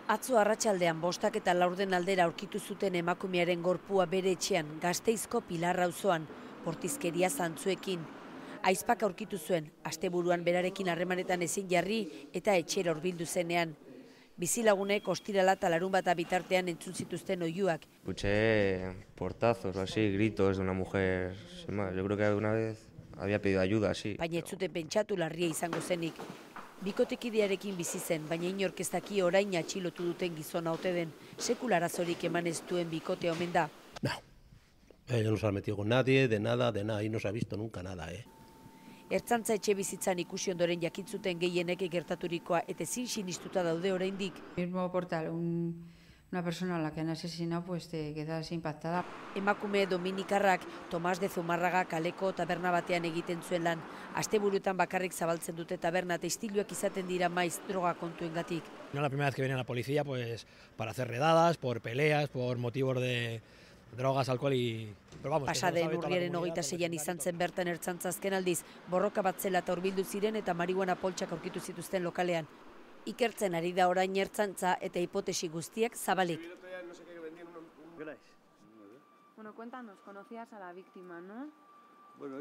Atzo arratsaldean 5 eta 4 aldera aurkitu zuten emakumearen gorpua bere etxean, Gasteizko Pilar auzoan, bortizkeria zantzuekin. Aizpak aurkitu zuen, asteburuan berarekin harremanetan ezin jarri eta etxera hurbildu zenean. Bizilagunek ostirala eta larunbata bitartean entzun zituzten oihuak. Escuché portazos o así, gritos de una mujer, sin más. Yo creo que alguna vez había pedido ayuda, sí. Baina ez zuten pentsatu larria izango zenik. Bikotekidearekin bizi zen, baina inork ez daki orain atxilotu duten gizona ote den. Sekula arazorik eman ez duen bikotea omen da. No, no se ha metido con nadie, de nada, ahí no se ha visto nunca nada, Ertzantza etxe bizitzan ikusi ondoren jakintzuten gehienek gertaturikoa eta ezin sinistuta daude oraindik. Mismo portal, una persona a la que han asesinado pues te quedas impactada. Emakume dominikarrak Tomas de Zumarraga kaleko taberna batean egiten zuen lan. Asteburuetan bakarrik zabaltzen dute taberna eta istiluak izaten dira maiz droga kontuengatik. No es la primera vez que viene la policía pues para hacer redadas, por peleas, por motivos de drogas, alcohol y... Pasaden urriaren 26an izan zen bertan ertzantza azken aldiz, borroka bat zela eta hurbildu ziren eta marihuana poltsak aurkitu zituzten lokalean. Ikertzen ari da orain ertzantza eta hipotesi guztiak zabalik. Bueno, cuéntanos, conocías a la víctima, ¿no? Bueno,